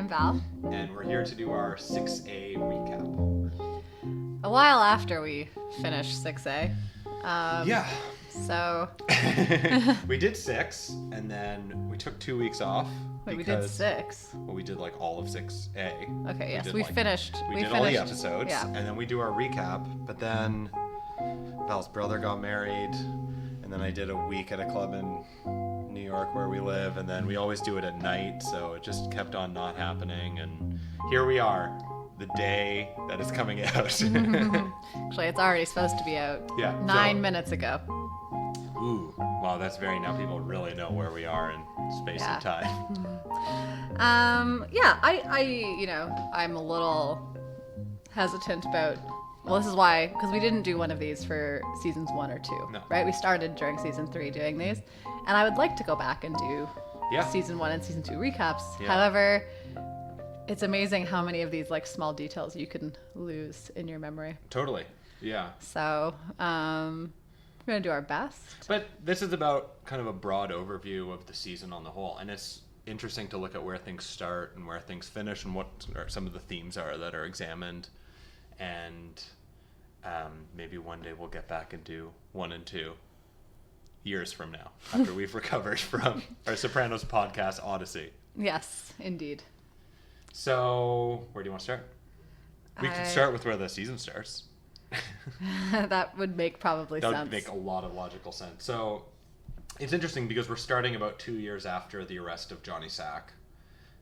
I'm Val. And we're here to do our 6A recap. A while after we finished 6A. Yeah. So. We did 6, and then we took 2 weeks off. Wait, we did 6? Well, we did like all of 6A. Okay, yes, we finished. We did all the episodes, and then we do our recap, but then Val's brother got married, and then I did a week at a club in New York where we live, and then we always do it at night, so it just kept on not happening, and here we are, the day that is coming out. Actually, it's already supposed to be out. Yeah. 9 minutes ago. Ooh, wow, that's now people really know where we are in space and time. I'm a little hesitant about, well, this is why, because we didn't do one of these for seasons 1 or 2, No. right? We started during season 3 doing these, and I would like to go back and do season 1 and season 2 recaps. Yeah. However, it's amazing how many of these like small details you can lose in your memory. Totally, yeah. So, we're going to do our best. But this is about kind of a broad overview of the season on the whole, and it's interesting to look at where things start and where things finish and what some of the themes are that are examined. And maybe one day we'll get back and do 1 and 2 years from now, after we've recovered from our Sopranos podcast Odyssey. Yes, indeed. So, where do you want to start? We can start with where the season starts. That would make probably sense. That would make a lot of logical sense. So, it's interesting because we're starting about 2 years after the arrest of Johnny Sack.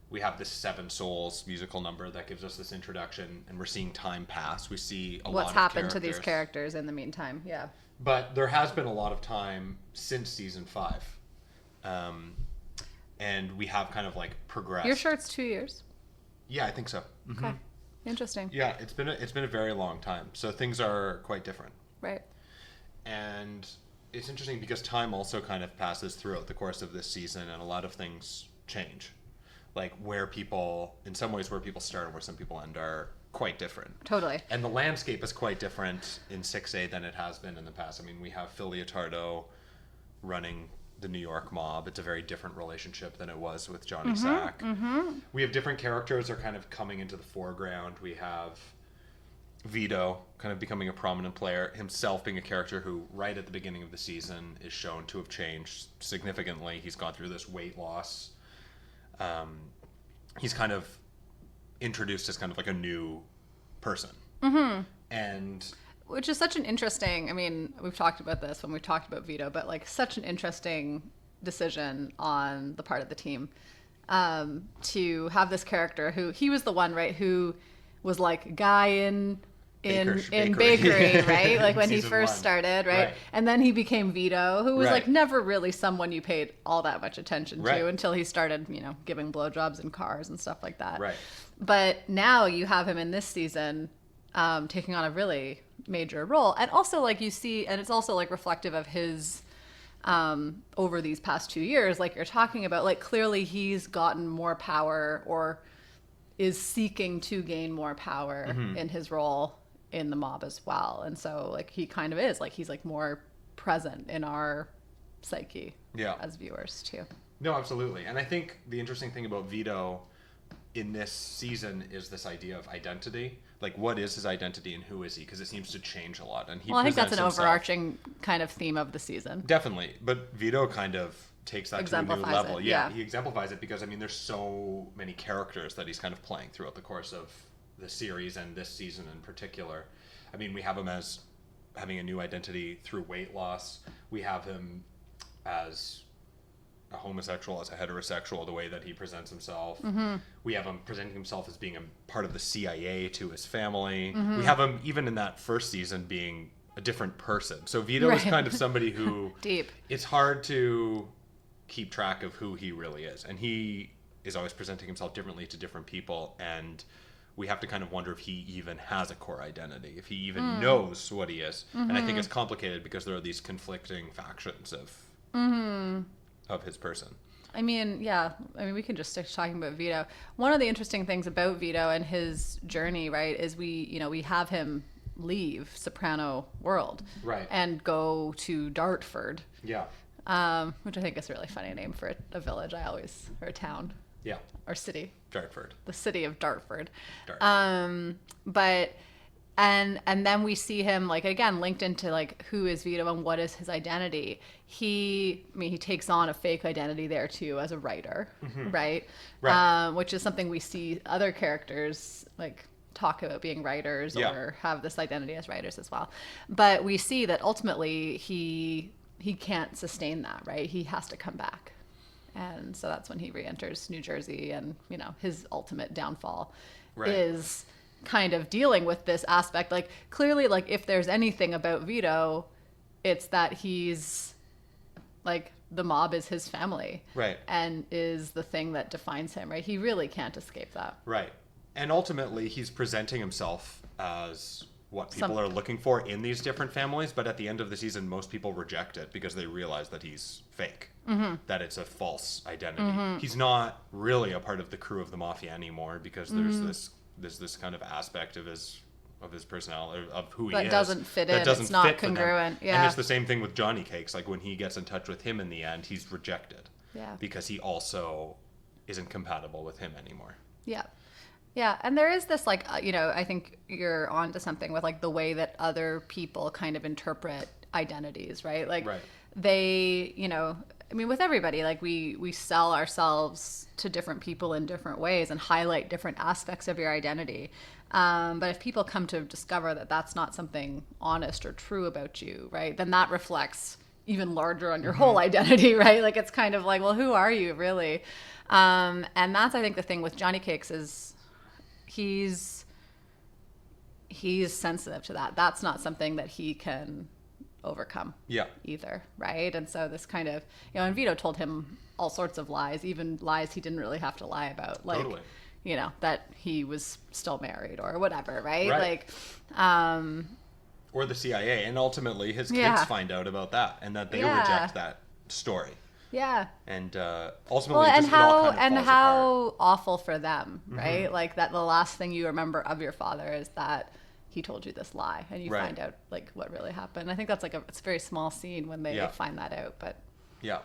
We have this Seven Souls musical number that gives us this introduction, and we're seeing time pass. We see a lot of what's happened to these characters in the meantime, yeah. But there has been a lot of time since season 5. And we have kind of like progressed. You're sure it's 2 years? Yeah, I think so. Mm-hmm. Okay. Interesting. Yeah, it's been a very long time. So things are quite different. Right. And it's interesting because time also kind of passes throughout the course of this season, and a lot of things change. Like in some ways where people start and where some people end are quite different. Totally. And the landscape is quite different in 6A than it has been in the past. I mean, we have Phil Leotardo running the New York mob. It's a very different relationship than it was with Johnny Sack. Mm-hmm. We have different characters that are kind of coming into the foreground. We have Vito kind of becoming a prominent player, himself being a character who right at the beginning of the season is shown to have changed significantly. He's gone through this weight loss. He's kind of introduced as kind of like a new person. Mm-hmm. And which is such an interesting, I mean, we've talked about this when we talked about Vito, but like such an interesting decision on the part of the team to have this character who, he was the one, right, who was like guy in bakery, right? Like when he first started, right? And then he became Vito, who was like never really someone you paid all that much attention to until he started, giving blowjobs in cars and stuff like that. Right. But now you have him in this season taking on a really major role, and also like you see, and it's also like reflective of his over these past 2 years, like you're talking about, like clearly he's gotten more power or is seeking to gain more power in his role in the mob as well. And so like he kind of is like, he's like more present in our psyche as viewers too. No, absolutely. And I think the interesting thing about Vito in this season is this idea of identity. Like, what is his identity and who is he? Because it seems to change a lot. And I think that's an overarching kind of theme of the season. Definitely. But Vito kind of takes that to a new level. Yeah, he exemplifies it because, I mean, there's so many characters that he's kind of playing throughout the course of the series and this season in particular. I mean, we have him as having a new identity through weight loss. We have him as a homosexual, as a heterosexual, the way that he presents himself. Mm-hmm. We have him presenting himself as being a part of the CIA to his family. Mm-hmm. We have him, even in that first season, being a different person. So Vito is kind of somebody who... Deep. It's hard to keep track of who he really is. And he is always presenting himself differently to different people. And we have to kind of wonder if he even has a core identity, if he even knows what he is. Mm-hmm. And I think it's complicated because there are these conflicting factions of his person. I mean, we can just stick talking about Vito. One of the interesting things about Vito and his journey, right, is we have him leave Soprano world, right, and go to Dartford, which I think is a really funny name for a village. Or a town. Yeah. Or city. Dartford. The city of Dartford. Dartford. But and then we see him like again linked into like who is Vito and what is his identity. He takes on a fake identity there too as a writer, right? Which is something we see other characters like talk about being writers or have this identity as writers as well. But we see that ultimately he can't sustain that, right? He has to come back. And so that's when he re-enters New Jersey, and his ultimate downfall is kind of dealing with this aspect. Like clearly, like if there's anything about Vito, it's that he's like the mob is his family, right? And is the thing that defines him, right? He really can't escape that, right? And ultimately, he's presenting himself as what people are looking for in these different families, but at the end of the season, most people reject it because they realize that he's fake, that it's a false identity. He's not really a part of the crew of the mafia anymore because there's this kind of aspect of his personality, of who he is. That doesn't fit in. It's not congruent. Yeah. And it's the same thing with Johnny Cakes. Like when he gets in touch with him in the end, he's rejected. Yeah. Because he also isn't compatible with him anymore. Yeah. Yeah, and there is this like I think you're onto something with like the way that other people kind of interpret identities, right? Like they, with everybody, like we sell ourselves to different people in different ways and highlight different aspects of your identity. But if people come to discover that that's not something honest or true about you, right, then that reflects even larger on your whole identity, right? Like it's kind of like, well, who are you really? And that's, I think, the thing with Johnny Cakes is he's sensitive to that. That's not something that he can overcome either, right? And so this kind of, and Vito told him all sorts of lies, even lies he didn't really have to lie about, like that he was still married or whatever, right? Like or the CIA, and ultimately his kids find out about that and that they reject that story. Yeah. And ultimately, and it all kind of falls apart. Awful for them, right? Like that the last thing you remember of your father is that he told you this lie, and you find out like what really happened. I think that's like it's a very small scene when they find that out, but yeah.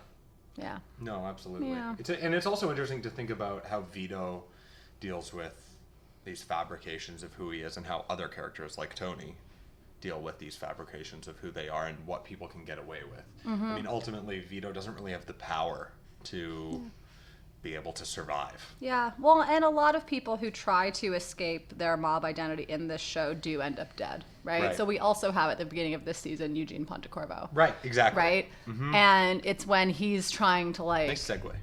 No, absolutely. Yeah. It's also interesting to think about how Vito deals with these fabrications of who he is, and how other characters like Tony deal with these fabrications of who they are and what people can get away with. I mean, ultimately, Vito doesn't really have the power to be able to survive. Yeah, well, and a lot of people who try to escape their mob identity in this show do end up dead, right? So we also have at the beginning of this season Eugene Pontecorvo. Right, exactly. Right? And it's when he's trying to like... Nice segue.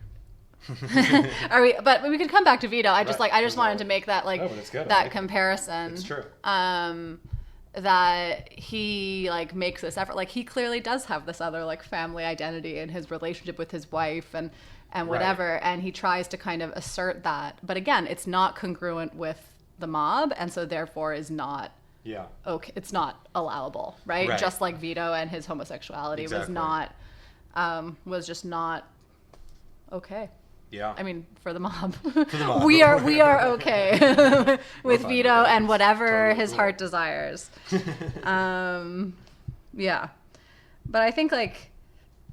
But we could come back to Vito. I just wanted to make that that comparison. It's true. That he like makes this effort, like he clearly does have this other like family identity in his relationship with his wife and whatever, and he tries to kind of assert that, but again, it's not congruent with the mob, and so therefore is not okay, it's not allowable, right? Just like Vito and his homosexuality was just not okay. Yeah. I mean, for the mob. we are okay with Vito and whatever his heart desires. Yeah. But I think like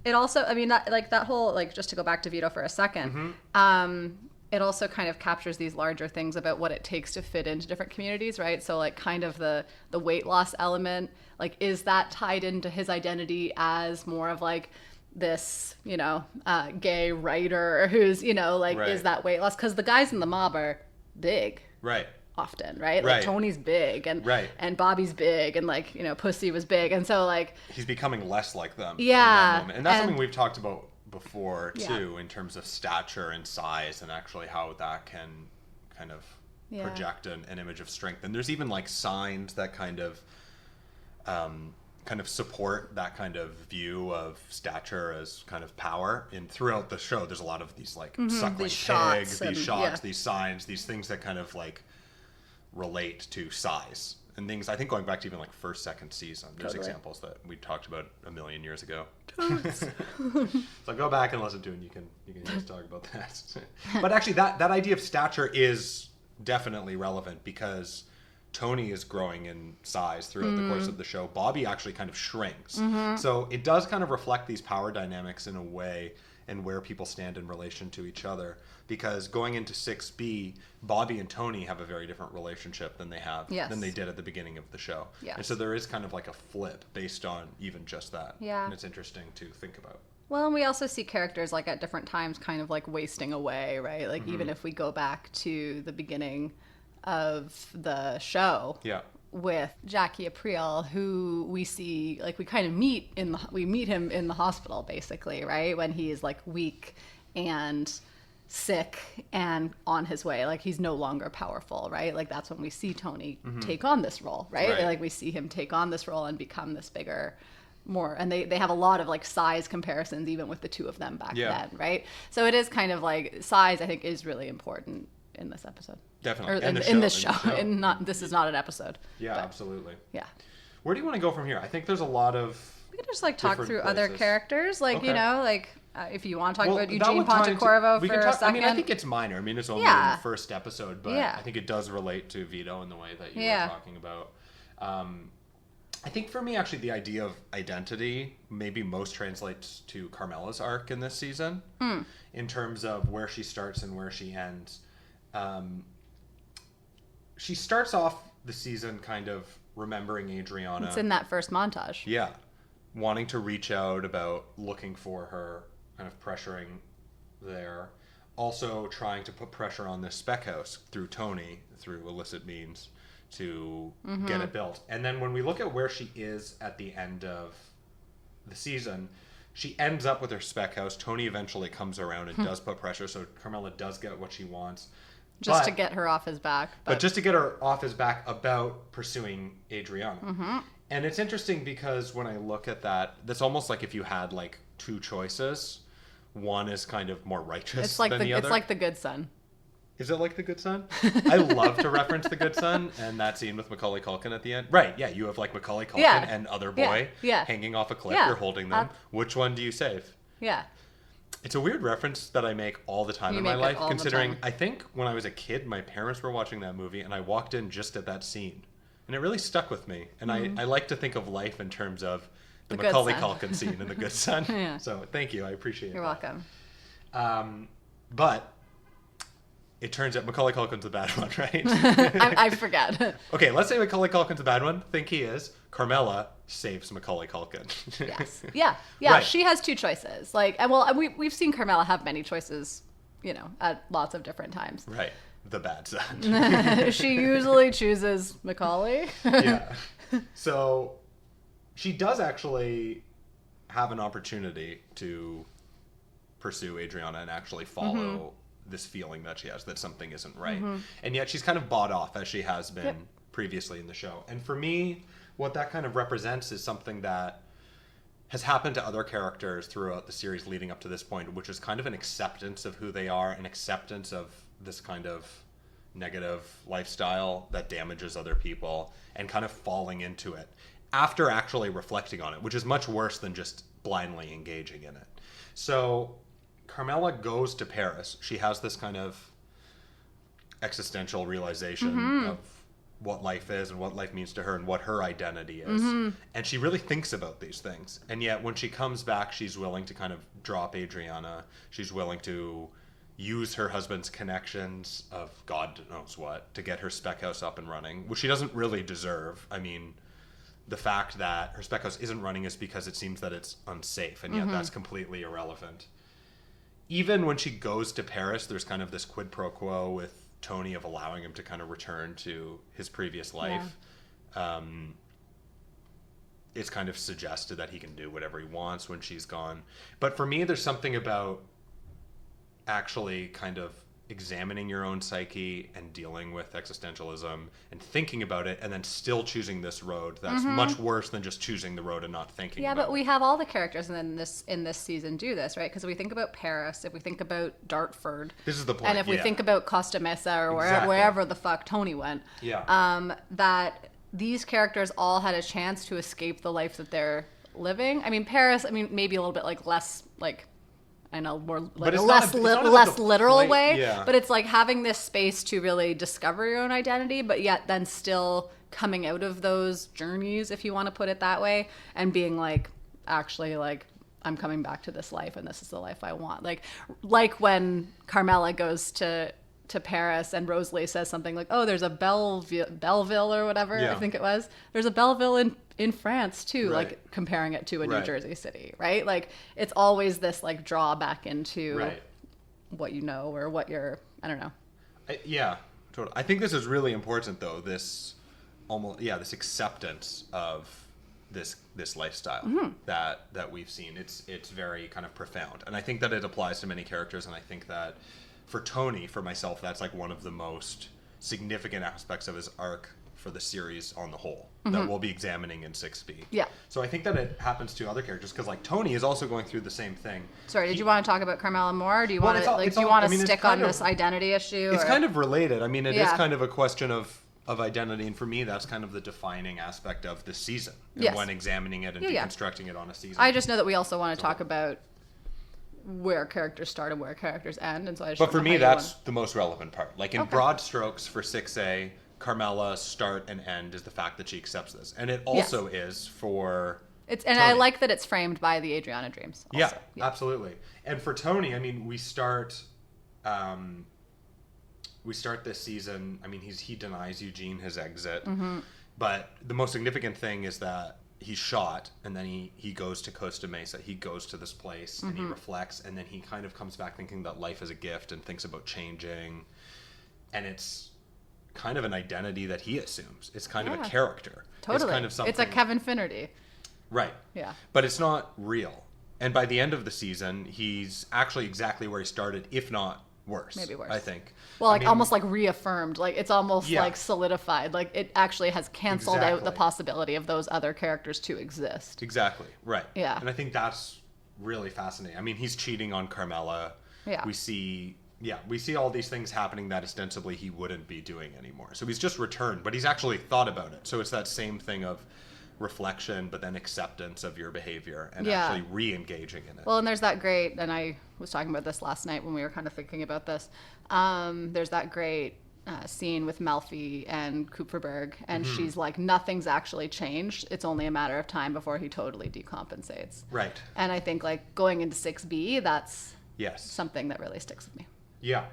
it also, I mean, that whole, like, just to go back to Vito for a second, it also kind of captures these larger things about what it takes to fit into different communities, right? So like kind of the weight loss element, like is that tied into his identity as more of like this, gay writer who's, is that weight loss? Because the guys in the mob are big. Right. Often, right? Like Tony's big and Bobby's big and like, Pussy was big. And so like... He's becoming less like them. Yeah. In that moment. And that's something we've talked about before too, in terms of stature and size and actually how that can kind of project an image of strength. And there's even like signs that kind of support that kind of view of stature as kind of power. And throughout the show, there's a lot of these like suckling pigs, these shots, these signs, these things that kind of like relate to size and things. I think going back to even like first, second season, there's examples that we talked about a million years ago. So go back and listen to it, and you can just talk about that. But actually, that idea of stature is definitely relevant because Tony is growing in size throughout the course of the show. Bobby actually kind of shrinks. Mm-hmm. So it does kind of reflect these power dynamics in a way, and where people stand in relation to each other. Because going into 6B, Bobby and Tony have a very different relationship than they did at the beginning of the show. Yes. And so there is kind of like a flip based on even just that. Yeah. And it's interesting to think about. Well, and we also see characters like at different times kind of like wasting away, right? Like even if we go back to the beginning of the show. Yeah. With Jackie Aprile, who we see, like we kind of meet we meet him in the hospital basically, right? When he is like weak and sick and on his way, like he's no longer powerful, right? Like that's when we see Tony take on this role, right? Like we see him take on this role and become this bigger, more, and they have a lot of like size comparisons even with the two of them back then, right? So it is kind of like size, I think, is really important in this episode. Definitely. Or in this show. And not, this is not an episode. Yeah, but, absolutely. Yeah. Where do you want to go from here? I think there's a lot of... We could just like talk through other characters. Like, you know, like if you want to talk about Eugene that would Pontecorvo for a second. I mean, I think it's minor. I mean, it's only in the first episode, but I think it does relate to Vito in the way that you were talking about. I think for me, actually, the idea of identity maybe most translates to Carmela's arc in this season in terms of where she starts and where she ends. She starts off the season kind of remembering Adriana. It's in that first montage. Yeah. Wanting to reach out about looking for her, kind of pressuring there. Also trying to put pressure on this spec house through Tony, through illicit means, to get it built. And then when we look at where she is at the end of the season, she ends up with her spec house. Tony eventually comes around and does put pressure, so Carmela does get what she wants. Just to get her off his back. But just to get her off his back about pursuing Adriana. And it's interesting because when I look at that, that's almost like if you had like two choices. One is kind of more righteous than the other. It's like The Good Son. Is it like The Good Son? I love to reference The Good Son and that scene with Macaulay Culkin at the end. Right, yeah, you have like Macaulay Culkin and other boy hanging off a cliff. You're holding them. Which one do you save? Yeah. It's a weird reference that I make all the time in my life, considering I think when I was a kid, my parents were watching that movie and I walked in just at that scene. And it really stuck with me. And I like to think of life in terms of the Macaulay Culkin scene in The Good Son. So thank you. I appreciate it. You're welcome. But it turns out Macaulay Culkin's the bad one, right? I forget. Okay, let's say Macaulay Culkin's the bad one. Think he is. Carmela saves Macaulay Culkin. Yes. Yeah. Right. She has two choices. Like, well, we've seen Carmela have many choices, you know, at lots of different times. Right. The bad son. She usually chooses Macaulay. Yeah. So she does actually have an opportunity to pursue Adriana and actually follow this feeling that she has that something isn't right. And yet she's kind of bought off as she has been previously in the show. And for me, what that kind of represents is something that has happened to other characters throughout the series leading up to this point, which is kind of an acceptance of who they are, an acceptance of this kind of negative lifestyle that damages other people, and kind of falling into it after actually reflecting on it, which is much worse than just blindly engaging in it. So Carmela goes to Paris. She has this kind of existential realization of what life is and what life means to her and what her identity is. And she really thinks about these things. And yet when she comes back, she's willing to kind of drop Adriana. She's willing to use her husband's connections of God knows what to get her spec house up and running, which she doesn't really deserve. I mean, the fact that her spec house isn't running is because it seems that it's unsafe, and yet that's completely irrelevant. Even when she goes to Paris, there's kind of this quid pro quo with Tony of allowing him to kind of return to his previous life. It's kind of suggested that he can do whatever he wants when she's gone. But for me, there's something about actually kind of examining your own psyche and dealing with existentialism and thinking about it, and then still choosing this road that's much worse than just choosing the road and not thinking about it. Yeah, but we have all the characters in this season do this, right? Because if we think about Paris, if we think about Dartford, this is the point, and if we think about Costa Mesa or wherever the fuck Tony went, that these characters all had a chance to escape the life that they're living. I mean, Paris, maybe a little bit like less like in a more But like a it's less not about less the literal play- way. yeah. But it's like having this space to really discover your own identity, but yet then still coming out of those journeys, if you want to put it that way, and being like, actually, like, I'm coming back to this life, and this is the life I want. Like when Carmela goes to Paris and Rosalie says something like, oh, there's a Belleville or whatever, Yeah. I think it was. There's a Belleville in France too, Right. like comparing it to a New Right. Jersey city, right? Like it's always this like draw back into Right. what you know or what you're, I don't know. Yeah, totally. I think this is really important, though. This this acceptance of this lifestyle that we've seen. It's very kind of profound, and I think that it applies to many characters. And I think that for Tony, for myself, that's like one of the most significant aspects of his arc for the series on the whole that we'll be examining in 6B. Yeah. So I think that it happens to other characters because like Tony is also going through the same thing. Sorry, did you want to talk about Carmela more? Or do you Well, want it's to all- like it's do you all- want I to mean, it's stick on kind of- this identity issue? It's or? kind of related. I mean, it is Yeah. kind of a question of identity, and for me, that's kind of the defining aspect of this season. And Yes. when examining it and Yeah. deconstructing it on a season. I just know that we also want to talk about where characters start and where characters end, and so I just But don't for know me, how you that's want- the most relevant part. Like in Okay. broad strokes for 6A, Carmela's start and end is the fact that she accepts this, and it also is for. it's and I Tony. like that it's framed by the Adriana dreams. Also. Yeah, absolutely. And for Tony, I mean, we start this season. I mean, he denies Eugene his exit, but the most significant thing is that he's shot, and then he goes to Costa Mesa. He goes to this place, and he reflects, and then he kind of comes back thinking that life is a gift and thinks about changing, and it's kind of an identity that he assumes. It's kind of a character. Totally. It's kind of something. It's a Kevin Finnerty. Right. Yeah. But it's not real. And by the end of the season, he's actually exactly where he started, if not worse. Maybe worse. I think. Well, like I mean, almost like reaffirmed. Like it's almost Yeah. like solidified. Like it actually has canceled out the Exactly. possibility of those other characters to exist. Exactly. Right. Yeah. And I think that's really fascinating. I mean, he's cheating on Carmela. Yeah. We see all these things happening that ostensibly he wouldn't be doing anymore. So he's just returned, but he's actually thought about it. So it's that same thing of reflection, but then acceptance of your behavior and Yeah. actually re-engaging in it. Well, and there's that great, and I was talking about this last night when we were kind of thinking about this. There's that great scene with Melfi and Kupferberg, and she's like, nothing's actually changed. It's only a matter of time before he totally decompensates. Right. And I think like going into 6B, that's Yes. something that really sticks with me. Yeah,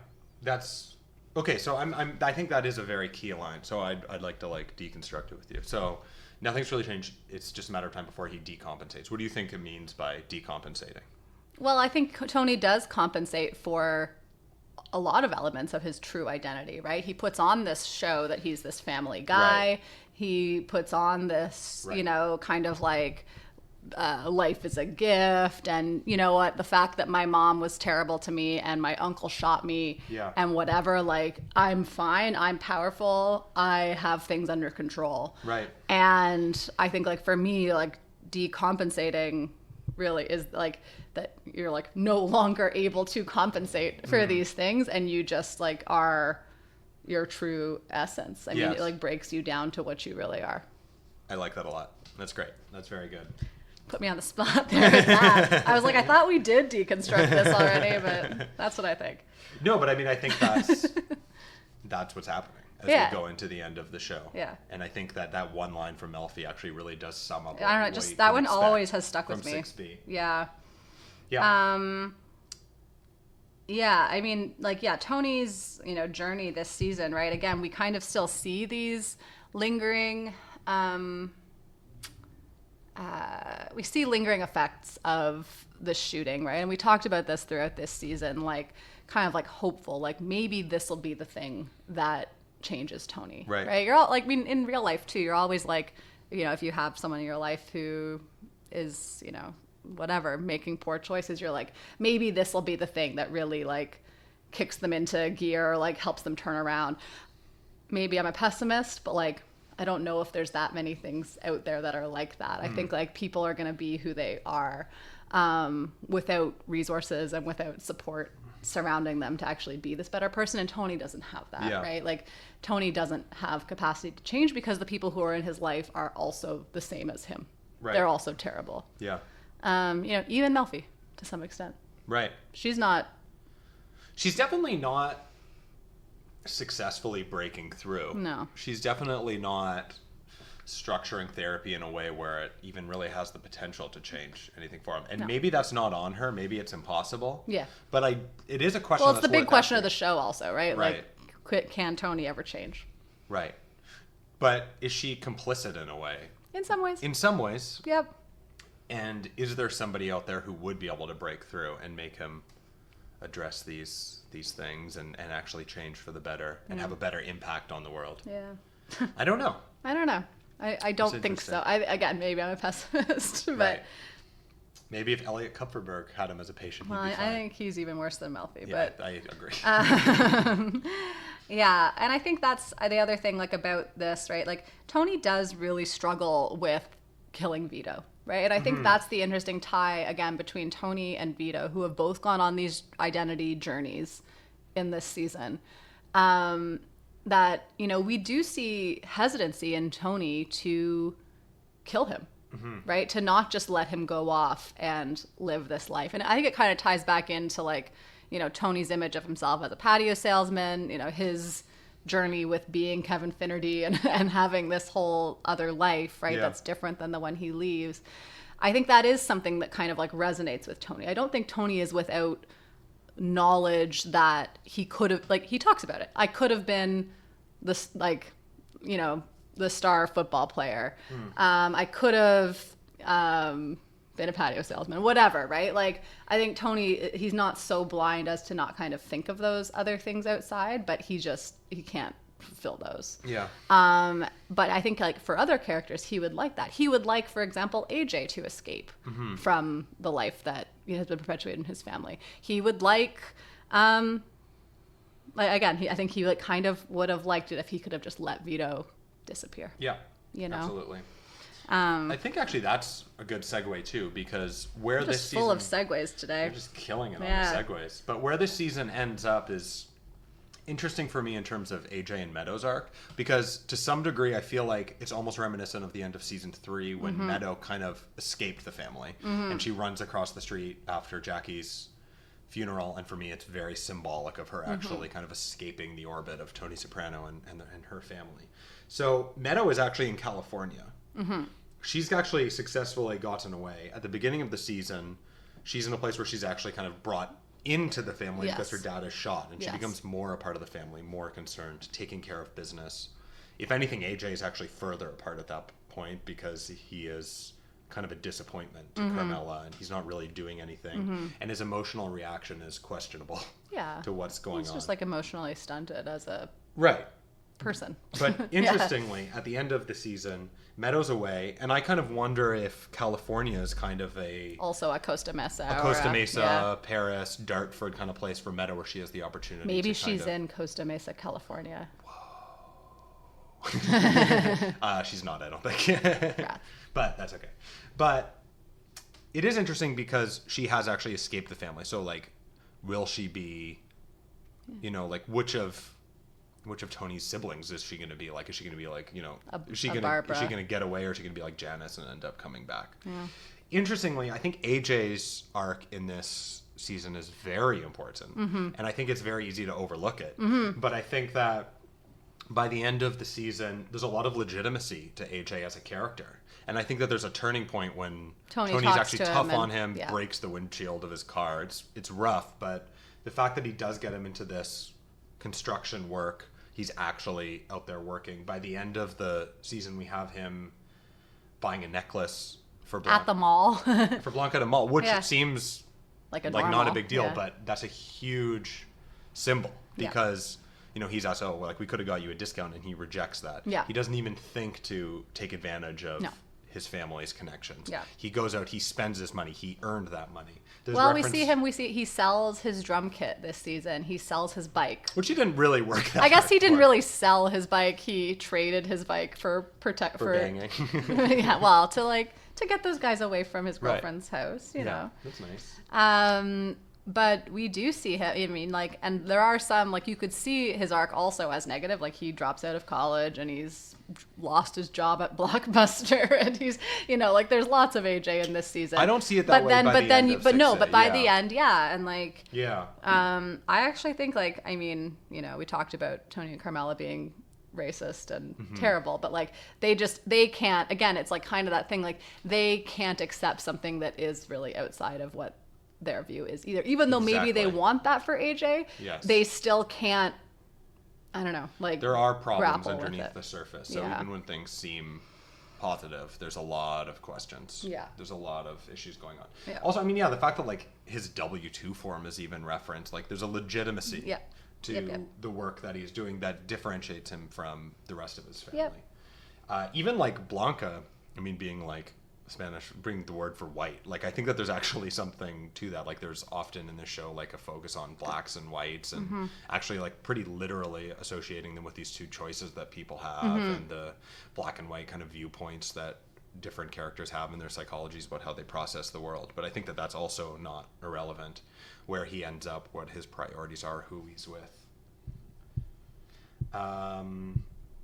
that's okay. So I think that is a very key line. So I'd like to like deconstruct it with you. So nothing's really changed. It's just a matter of time before he decompensates. What do you think it means by decompensating? Well, I think Tony does compensate for a lot of elements of his true identity, right? He puts on this show that he's this family guy. Right. He puts on this, Right. you know, kind of like life is a gift. And you know what? The fact that my mom was terrible to me and my uncle shot me Yeah. and whatever, like, I'm fine. I'm powerful. I have things under control. Right. And I think like for me, like decompensating really is like that you're like no longer able to compensate for these things, and you just like are your true essence. I mean, Yes. it like breaks you down to what you really are. I like that a lot. That's great. That's very good. Put me on the spot there with that. I was like, I thought we did deconstruct this already, but that's what I think. No, but I mean, I think that's what's happening as Yeah. we go into the end of the show. Yeah. And I think that one line from Melfi actually really does sum up. I don't know, what just you that can one expect always has stuck from with me. 6B. Yeah. Yeah. Yeah, I mean, like, yeah, Tony's, you know, journey this season, right? Again, we kind of still see these lingering, we see lingering effects of the shooting, right? And we talked about this throughout this season, like, kind of like hopeful, like maybe this will be the thing that changes Tony, Right. You're all like, I mean, in real life too, you're always like, you know, if you have someone in your life who is, you know, whatever, making poor choices, you're like, maybe this will be the thing that really like kicks them into gear or like helps them turn around. Maybe I'm a pessimist, but like I don't know if there's that many things out there that are like that. I think like people are going to be who they are without resources and without support surrounding them to actually be this better person. And Tony doesn't have that, Yeah. right? Like Tony doesn't have capacity to change because the people who are in his life are also the same as him. Right. They're also terrible. Yeah. You know, even Melfi to some extent. Right. She's not. She's definitely not successfully breaking through. No. She's definitely not structuring therapy in a way where it even really has the potential to change anything for him. And maybe that's not on her. Maybe it's impossible. Yeah. But it is a question. Well, it's that's the big worth question asking. of the show also, right? Right. Like, can Tony ever change? Right. But is she complicit in a way? In some ways. In some ways. Yep. And is there somebody out there who would be able to break through and make him address these things and actually change for the better and have a better impact on the world? Yeah. I don't know. I don't know. I don't think so. Again, maybe I'm a pessimist, but Right. Maybe if Elliot Kupferberg had him as a patient, well, he'd be fine. I think he's even worse than Melfi. Yeah, But I agree. yeah, and I think that's the other thing, like, about this, right? Like, Tony does really struggle with killing Vito, right? And I think that's the interesting tie, again, between Tony and Vito, who have both gone on these identity journeys in this season. That, you know, we do see hesitancy in Tony to kill him, right? To not just let him go off and live this life. And I think it kind of ties back into, like, you know, Tony's image of himself as a patio salesman, you know, his journey with being Kevin Finnerty and having this whole other life, right? Yeah. That's different than the one he leaves. I think that is something that kind of, like, resonates with Tony. I don't think Tony is without knowledge that he could have, like, he talks about it. I could have been this, like, you know, the star football player. I could have been a patio salesman, whatever, right? Like, I think Tony, he's not so blind as to not kind of think of those other things outside, but he can't fulfill those. Yeah. But I think, like, for other characters, he would like that. He would like, for example, AJ to escape from the life that has been perpetuated in his family. He would like, again, I think he, like, kind of would have liked it if he could have just let Vito disappear. Yeah. You know? Absolutely. I think actually that's a good segue too, because where We're this just season full of segues today. we're just killing it Yeah. on the segues. But where this season ends up is interesting for me in terms of AJ and Meadow's arc, because to some degree I feel like it's almost reminiscent of the end of season 3 when Meadow kind of escaped the family and she runs across the street after Jackie's funeral, and for me it's very symbolic of her actually kind of escaping the orbit of Tony Soprano and her family. So Meadow is actually in California. She's actually successfully gotten away. At the beginning of the season, she's in a place where she's actually kind of brought into the family because her dad is shot, and she becomes more a part of the family, more concerned, taking care of business. If anything, AJ is actually further apart at that point because he is kind of a disappointment to Carmela, and he's not really doing anything, and his emotional reaction is questionable to what's going on. He's just, like, emotionally stunted as a right person. But interestingly, at the end of the season, Meadow's away, and I kind of wonder if California is kind of also a Costa Mesa. Paris, Dartford kind of place for Meadow, where she has the opportunity. Maybe to she's in Costa Mesa, California. She's not, I don't think. But that's okay. But it is interesting because she has actually escaped the family. So, like, will she be, you know, like, which of Tony's siblings is she going to be like? Is she going to be like, you know, is she going to get away, or is she going to be like Janice and end up coming back? Yeah. Interestingly, I think AJ's arc in this season is very important, and I think it's very easy to overlook it. But I think that by the end of the season, there's a lot of legitimacy to AJ as a character. And I think that there's a turning point when Tony's actually tough on him, breaks the windshield of his car. It's rough, but the fact that he does get him into this construction work, he's actually out there working. By the end of the season, we have him buying a necklace for Blanca, at the mall. for Blanca at a mall, which seems like not a big deal, but that's a huge symbol because you know, he's also like, we could have got you a discount, and he rejects that. He doesn't even think to take advantage of his family's connections. He goes out, he spends his money, he earned that money. We see he sells his drum kit this season. He sells his bike, which he didn't really work that I guess he didn't really sell his bike. He traded his bike for banging. to get those guys away from his girlfriend's house, you know. That's nice. But we do see him, I mean, like, and there are some, like, you could see his arc also as negative. Like, he drops out of college and he's lost his job at Blockbuster and he's, you know, like, there's lots of AJ in this season. I don't see it that way by the end of but no, 6A, but by yeah. the end, yeah. And, like, Yeah. I actually think, like, I mean, you know, we talked about Tony and Carmela being racist and terrible, but, like, they can't, again, it's, like, kind of that thing, like, they can't accept something that is really outside of what their view is either, even though maybe they Exactly. want that for AJ. Yes. They still can't, I don't know, like, There are problems grapple with underneath it. the surface. So Yeah. even when things seem positive, there's a lot of questions. Yeah. There's a lot of issues going on. Yeah. Also, I mean, yeah, the fact that like his W-2 form is even referenced, like there's a legitimacy Yeah. to Yep. the work that he's doing that differentiates him from the rest of his family. Yep. Even like Blanca, I mean, being like Spanish, bring the word for white. Like I think that there's actually something to that. Like there's often in the show like a focus on blacks and whites, and actually like pretty literally associating them with these two choices that people have, and the black and white kind of viewpoints that different characters have in their psychologies about how they process the world. But I think that that's also not irrelevant where he ends up, what his priorities are, who he's with. What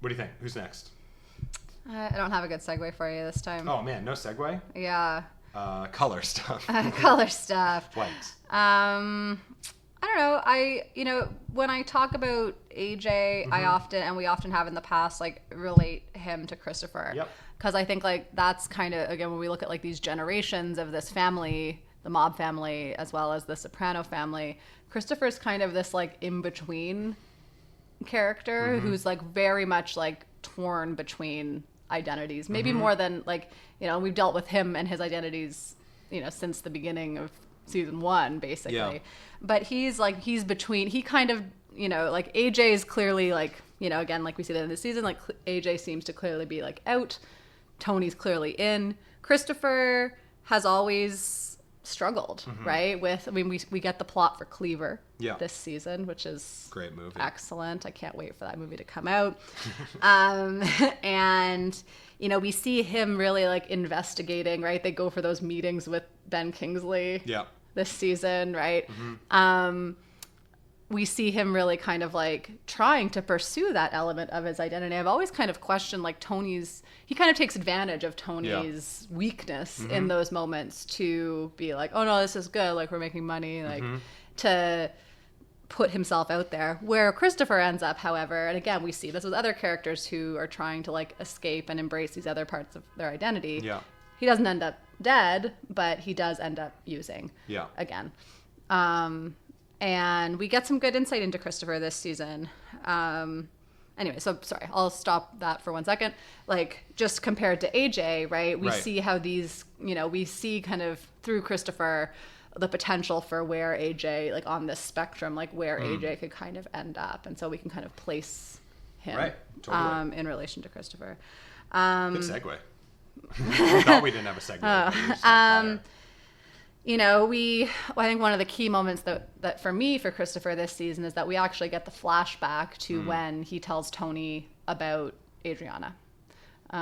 do you think? Who's next? I don't have a good segue for you this time. Oh man, no segue. Yeah. Color stuff. Color stuff. White. I don't know. You know, when I talk about AJ, we often have in the past, like, relate him to Christopher. Yep. Because I think, like, that's kind of, again, when we look at, like, these generations of this family, the mob family, as well as the Soprano family, Christopher's kind of this, like, in-between character who's, like, very much, like, torn between identities. Maybe more than, like, you know, we've dealt with him and his identities, you know, since the beginning of season 1, basically. Yeah. But he's between, he kind of, you know, like, AJ is clearly, like, you know, again, like we see that in this season, like, AJ seems to clearly be, like, out. Tony's clearly in. Christopher has always struggled, right? With, I mean, we get the plot for Cleaver this season, which is great movie. excellent. I can't wait for that movie to come out. And, you know, we see him really, like, investigating, right? They go for those meetings with Ben Kingsley this season, right? We see him really kind of, like, trying to pursue that element of his identity. I've always kind of questioned, like, he kind of takes advantage of Tony's weakness in those moments to be like, oh no, this is good, like, we're making money, like, to put himself out there. Where Christopher ends up, however, and again, we see this with other characters who are trying to, like, escape and embrace these other parts of their identity. He doesn't end up dead, but he does end up using again. And we get some good insight into Christopher this season. Anyway, so sorry, I'll stop that for 1 second. Like, just compared to AJ, right? We see how these, you know, we see kind of through Christopher the potential for where AJ, like, on this spectrum, like, where AJ could kind of end up. And so we can kind of place him in relation to Christopher. Good segue. We thought we didn't have a segue. You know, I think one of the key moments that for me, for Christopher this season, is that we actually get the flashback to when he tells Tony about Adriana.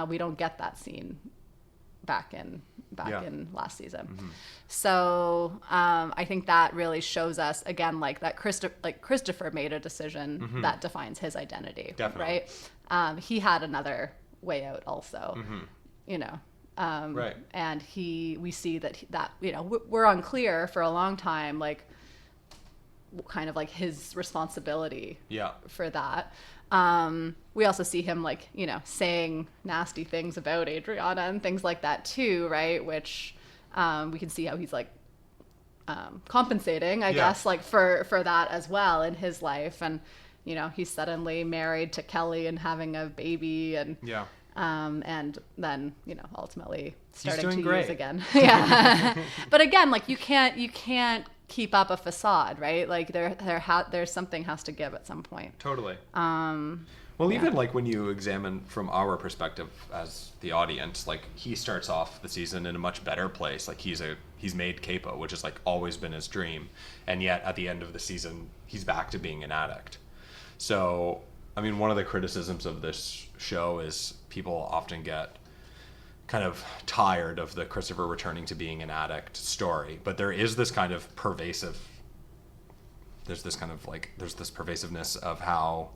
We don't get that scene back in last season. So I think that really shows us, again, like, that Christopher made a decision that defines his identity. Definitely. Right? He had another way out also, you know. And we see that you know, we're unclear for a long time, like, kind of like his responsibility for that. We also see him, like, you know, saying nasty things about Adriana and things like that too, right? Which we can see how he's, like, compensating, I guess, like, for that as well in his life. And, you know, he's suddenly married to Kelly and having a baby, and and then, you know, ultimately starting to use again. But again, like, you can't keep up a facade, right? Like, there's something has to give at some point. Totally. Well, even, like, when you examine from our perspective as the audience, like, he starts off the season in a much better place. Like, he's made capo, which has, like, always been his dream, and yet at the end of the season he's back to being an addict. So, I mean, one of the criticisms of this show is people often get kind of tired of the Christopher returning to being an addict story, but there is this kind of pervasive there's this kind of like, there's this pervasiveness of how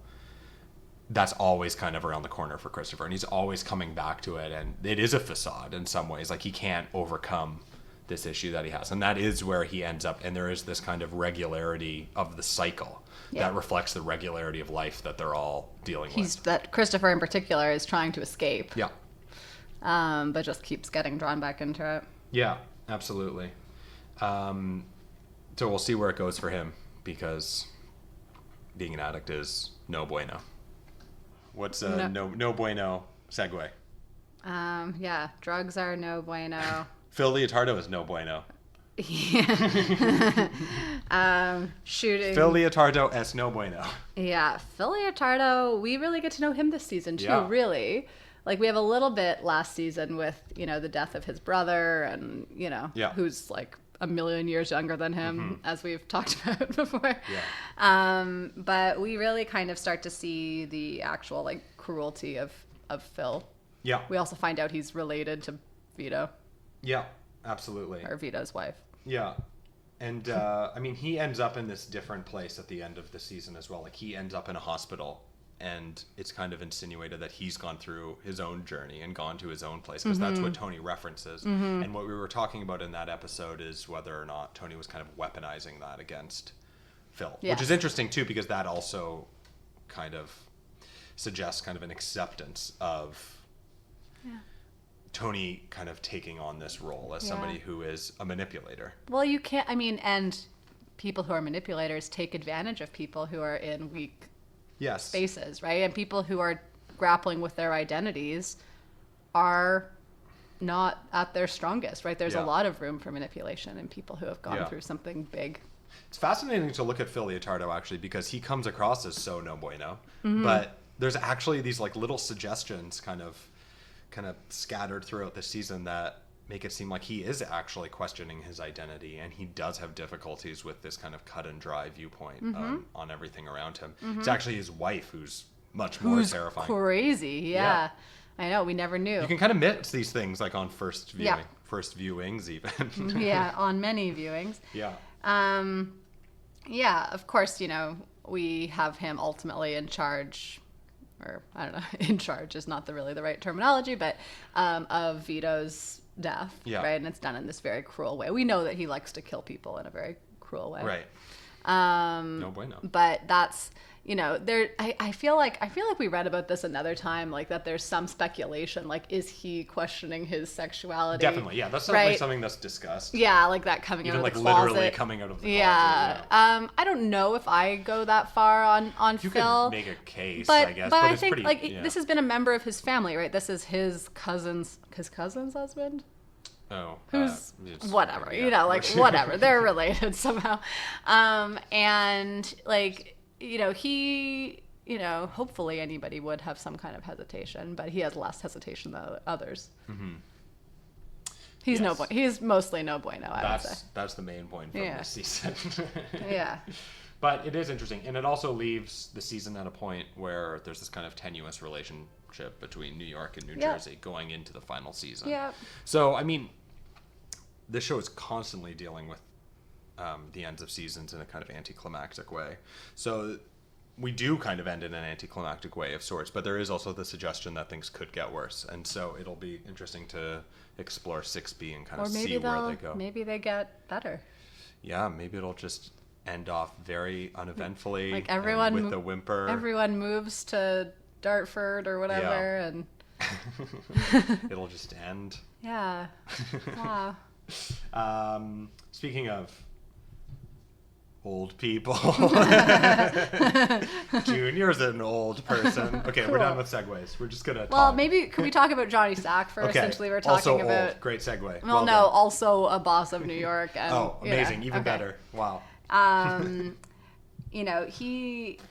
that's always kind of around the corner for Christopher, and he's always coming back to it, and it is a facade in some ways. Like, he can't overcome this issue that he has, and that is where he ends up. And there is this kind of regularity of the cycle that reflects the regularity of life that they're all dealing with. That Christopher in particular is trying to escape. Yeah. But just keeps getting drawn back into it. Yeah, absolutely. So we'll see where it goes for him, because being an addict is no bueno. What's no bueno segue? Yeah, drugs are no bueno. Phil Leotardo is no bueno. Yeah. Shooting. Phil Leotardo es no bueno. Yeah, Phil Leotardo, we really get to know him this season too, really. Like, we have a little bit last season with, the death of his brother and, who's like a million years younger than him, as we've talked about before. Yeah. But we really kind of start to see the actual, like, cruelty of Phil. Yeah. We also find out he's related to Vito. Yeah, absolutely. Or Vito's wife. Yeah. And, I mean, he ends up in this different place at the end of the season as well. Like, he ends up in a hospital, and it's kind of insinuated that he's gone through his own journey and gone to his own place, because that's what Tony references. And what we were talking about in that episode is whether or not Tony was kind of weaponizing that against Phil, which is interesting too, because that also kind of suggests kind of an acceptance of Tony kind of taking on this role as somebody who is a manipulator. Well, you can't, and people who are manipulators take advantage of people who are in weak spaces, right? And people who are grappling with their identities are not at their strongest, right? There's a lot of room for manipulation in people who have gone through something big. It's fascinating to look at Phil Leotardo, actually, because he comes across as so no bueno, but there's actually these like little suggestions kind of scattered throughout the season that make it seem like he is actually questioning his identity, and he does have difficulties with this kind of cut and dry viewpoint on everything around him. It's actually his wife who's much more terrifying. Crazy, yeah. I know, we never knew. You can kind of miss these things like on first viewings even. Yeah, on many viewings. Yeah. Yeah, of course, we have him ultimately in charge, or I don't know, in charge is not really the right terminology, but of Vito's death, right? And it's done in this very cruel way. We know that he likes to kill people in a very cruel way. Right. No bueno. But that's, I feel like we read about this another time, like that there's some speculation, like, is he questioning his sexuality? Definitely, yeah. That's definitely something that's discussed. Yeah, like that coming out of the closet. Even like literally coming out of the closet. Yeah. I don't know if I go that far on you Phil. You could make a case, but, I guess. But I it's think, pretty, this has been a member of his family, right? This is his cousin's husband? Oh. Who's whatever, whatever. They're related somehow. And like, he, hopefully anybody would have some kind of hesitation, but he has less hesitation than others. Mm-hmm. He's mostly no bueno, I would say. That's the main point from this season. Yeah. But it is interesting, and it also leaves the season at a point where there's this kind of tenuous relationship between New York and New Jersey going into the final season. Yeah. So, I mean, this show is constantly dealing with the ends of seasons in a kind of anticlimactic way. So we do kind of end in an anticlimactic way of sorts, but there is also the suggestion that things could get worse. And so it'll be interesting to explore 6B and kind of see where they go. Maybe they get better. Yeah, maybe it'll just end off very uneventfully, like everyone with a whimper. Everyone moves to Dartford or whatever, and it'll just end. Yeah. Wow. Speaking of old people, Junior's an old person. Okay, cool. We're done with segues. We're just gonna. Well, maybe could we talk about Johnny Sack first? Okay. Essentially, we're talking also about old. Great segue. Well, no, also a boss of New York. And, amazing, even better. Wow. What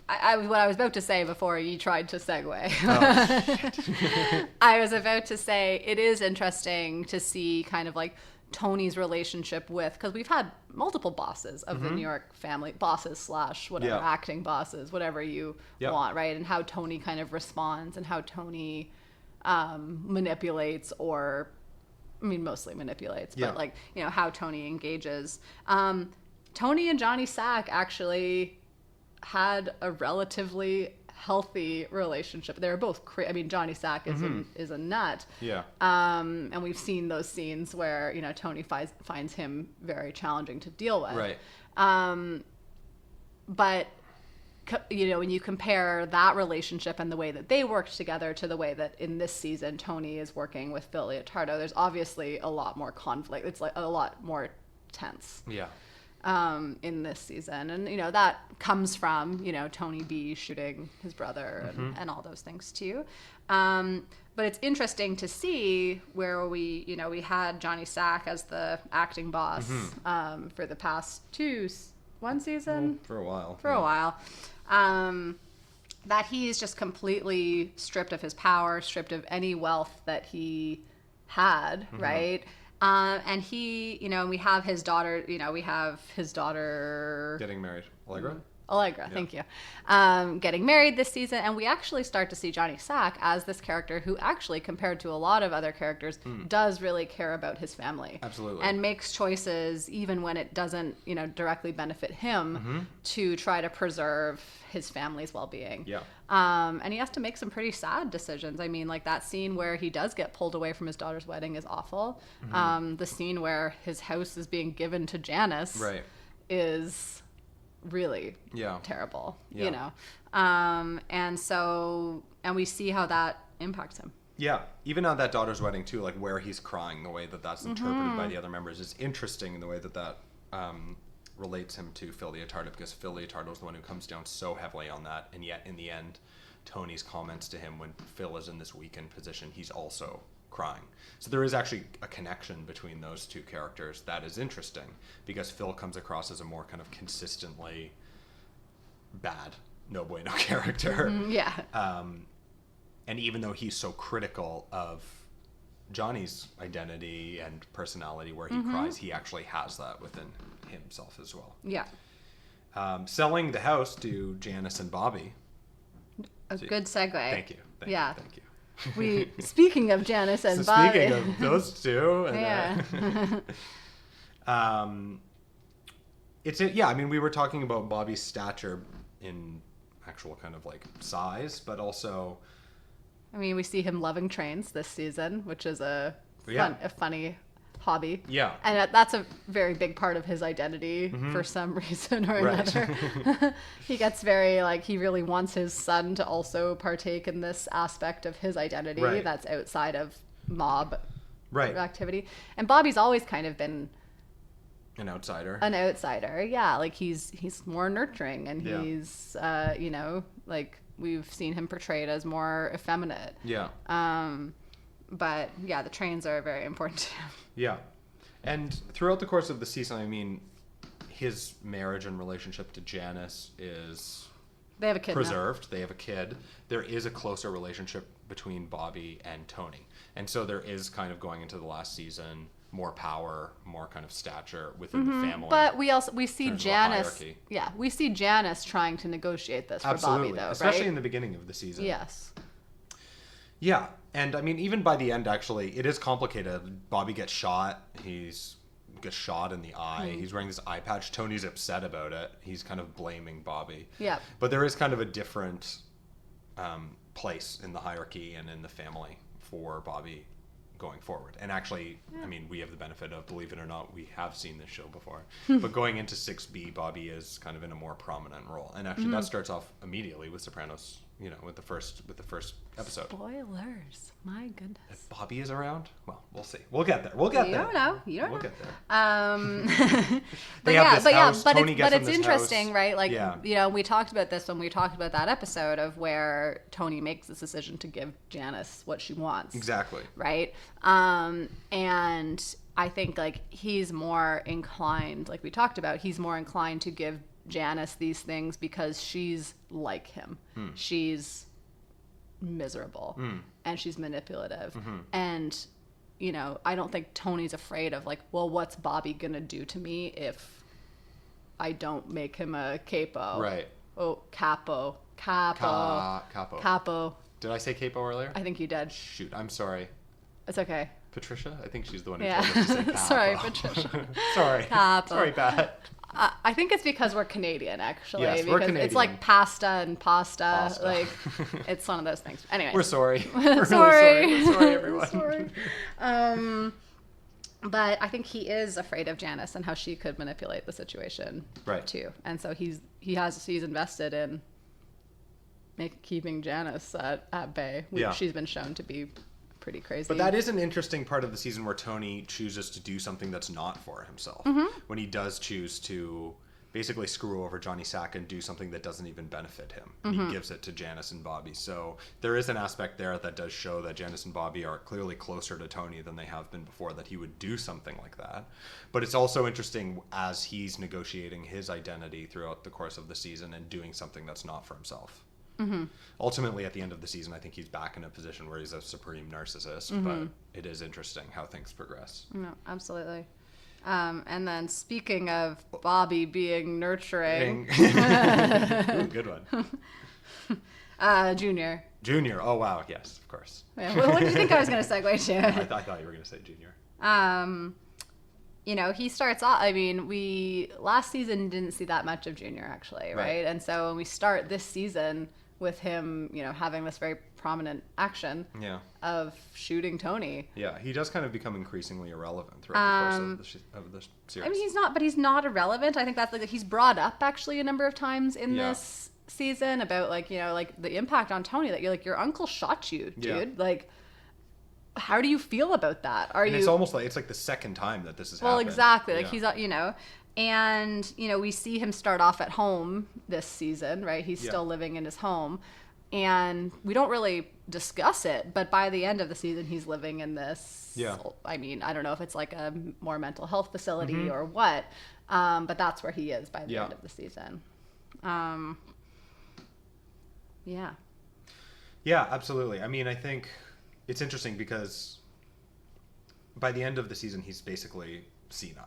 I was about to say before you tried to segue. I was about to say it is interesting to see kind of like Tony's relationship with, because we've had multiple bosses of the New York family, bosses / whatever, acting bosses, whatever you want, right? And how Tony kind of responds and how Tony manipulates, or I mean mostly manipulates, but like, how Tony engages. Tony and Johnny Sack actually had a relatively healthy relationship. They were both Johnny Sack is a nut. Yeah. And we've seen those scenes where, Tony finds him very challenging to deal with. Right. But when you compare that relationship and the way that they worked together to the way that in this season Tony is working with Phil Leotardo, there's obviously a lot more conflict. It's like a lot more tense. Yeah. In this season, and that comes from Tony B shooting his brother and all those things too. But it's interesting to see where we had Johnny Sack as the acting boss for the past one season for a while. That he's just completely stripped of his power, stripped of any wealth that he had, right? And he, we have his daughter, Getting married. Allegra, Yeah. thank you. Getting married this season, and we actually start to see Johnny Sack as this character who actually, compared to a lot of other characters, does really care about his family. Absolutely. And makes choices, even when it doesn't, directly benefit him, to try to preserve his family's well-being. Yeah. And he has to make some pretty sad decisions. I mean, like that scene where he does get pulled away from his daughter's wedding is awful. The scene where his house is being given to Janice is really terrible, and we see how that impacts him. Yeah, even on that daughter's wedding too, like where he's crying, the way that that's interpreted by the other members is interesting in the way that relates him to Phil Leotardo, because Phil Leotardo is the one who comes down so heavily on that, and yet in the end, Tony's comments to him when Phil is in this weakened position, he's also crying. So there is actually a connection between those two characters that is interesting, because Phil comes across as a more kind of consistently bad, no bueno character. And even though he's so critical of Johnny's identity and personality where he cries, he actually has that within himself as well. Yeah. Selling the house to Janice and Bobby. A good segue. Thank you. Thank you. Speaking of Janice and Bobby. Speaking of those two. And, we were talking about Bobby's stature in actual kind of like size, but also... we see him loving trains this season, which is a funny hobby. Yeah. And that's a very big part of his identity for some reason or another. He gets very, he really wants his son to also partake in this aspect of his identity that's outside of mob activity. And Bobby's always kind of been... An outsider, yeah. He's more nurturing, and he's, we've seen him portrayed as more effeminate. Yeah. But the trains are very important to him. Yeah. And throughout the course of the season, his marriage and relationship to Janice is... They have a kid preserved. Now. They have a kid. There is a closer relationship between Bobby and Tony. And so there is kind of going into the last season more power, more kind of stature within the family. But we see Janice. Yeah, we see Janice trying to negotiate this for Bobby, though, especially in the beginning of the season. Yes. Yeah, and even by the end, actually, it is complicated. Bobby gets shot. Gets shot in the eye. He's wearing this eye patch. Tony's upset about it. He's kind of blaming Bobby. Yeah. But there is kind of a different place in the hierarchy and in the family for Bobby going forward. And actually, we have the benefit of, believe it or not, we have seen this show before. But going into 6B, Bobby is kind of in a more prominent role. And actually, that starts off immediately with Sopranos, with the first episode. Spoilers. My goodness. If Bobby is around, well, we'll see. We'll get there. You don't know. We'll get there. But it's interesting, house. Right? We talked about this when we talked about that episode of where Tony makes this decision to give Janice what she wants. Exactly. Right? And I think he's more inclined, like we talked about, he's more inclined to give Janice these things because she's like him. She's miserable and she's manipulative. And, I don't think Tony's afraid of what's Bobby gonna do to me if I don't make him a capo? Right. Oh, capo. Capo. Did I say capo earlier? I think you did. Shoot, I'm sorry. It's okay. Patricia? I think she's the one who told us to say capo. Sorry, Patricia. Sorry. Capo. Sorry, Pat. I think it's because we're Canadian, actually. Yes, because we're Canadian. It's like pasta and pasta. Pasta. Like, it's one of those things. Anyway. We're sorry. We're Sorry. really sorry. We're sorry, everyone. Sorry. But I think he is afraid of Janice and how she could manipulate the situation, Right. too. And so he's invested in keeping Janice at bay. Yeah. She's been shown to be pretty crazy. But that is an interesting part of the season where Tony chooses to do something that's not for himself. When he does choose to basically screw over Johnny Sack and do something that doesn't even benefit him. He gives it to Janice and Bobby. So there is an aspect there that does show that Janice and Bobby are clearly closer to Tony than they have been before, that he would do something like that. But it's also interesting as he's negotiating his identity throughout the course of the season and doing something that's not for himself. Ultimately, at the end of the season, I think he's back in a position where he's a supreme narcissist, but it is interesting how things progress. No, absolutely. And then speaking of Bobby being nurturing, Ooh, good one. Junior. Junior. Oh, wow. Yes, of course. Yeah, what do you think I was going to segue to? I thought you were going to say Junior. You know, he starts off, I mean, we last season didn't see that much of Junior, actually, right? And so when we start this season with him, you know, having this very prominent action of shooting Tony. Yeah, he does kind of become increasingly irrelevant throughout the course of the series. I mean, he's not irrelevant. I think that's like, he's brought up actually a number of times in this season about like, you know, like the impact on Tony, that you're like, your uncle shot you, dude. Like, how do you feel about that? It's almost like, it's like the second time that this has happened. Well, exactly. Like he's, you know, and, you know, we see him start off at home this season, right? He's still living in his home. And we don't really discuss it, but by the end of the season, he's living in this. Yeah. I mean, I don't know if it's like a more mental health facility or what, but that's where he is by the end of the season. Yeah. Yeah, absolutely. I mean, I think it's interesting because by the end of the season, he's basically senile.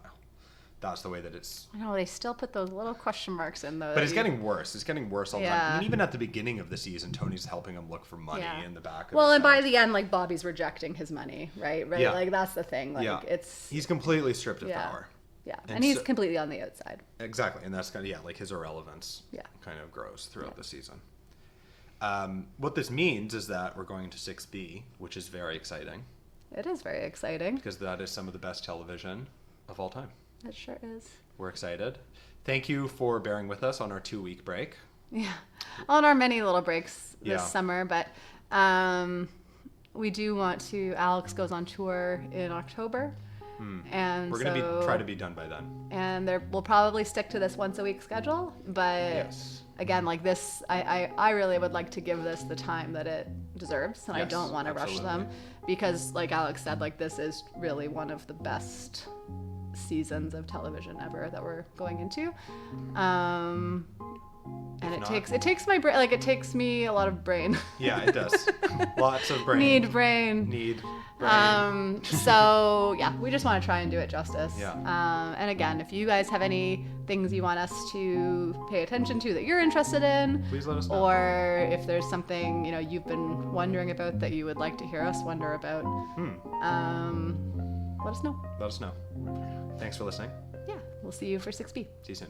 That's the way that it's... I know, they still put those little question marks in those. But it's getting worse. It's getting worse all the time. I mean, even at the beginning of the season, Tony's helping him look for money in the back of Well, his and house. by the end, like, Bobby's rejecting his money, right? Yeah. Like, that's the thing. Like, it's... He's completely stripped of power. Yeah, and he's completely on the outside. Exactly, and that's kind of, like, his irrelevance kind of grows throughout the season. What this means is that we're going to 6B, which is very exciting. It is very exciting. Because that is some of the best television of all time. It sure is. We're excited. Thank you for bearing with us on our 2-week break. Yeah, on our many little breaks this summer, but we do want to... Alex goes on tour in October. And we're going to try to be done by then. And we'll probably stick to this once a week schedule, but again, like this, I really would like to give this the time that it deserves, and I don't want to rush them, because like Alex said, like this is really one of the best seasons of television ever that we're going into. And it takes my brain, like it takes me a lot of brain. Yeah, it does. Lots of brain. Need brain. So yeah, we just want to try and do it justice. And again, if you guys have any things you want us to pay attention to that you're interested in, please let us know. Or if there's something, you know, you've been wondering about that you would like to hear us wonder about, let us know. Let us know. Thanks for listening. Yeah, we'll see you for 6B. See you soon.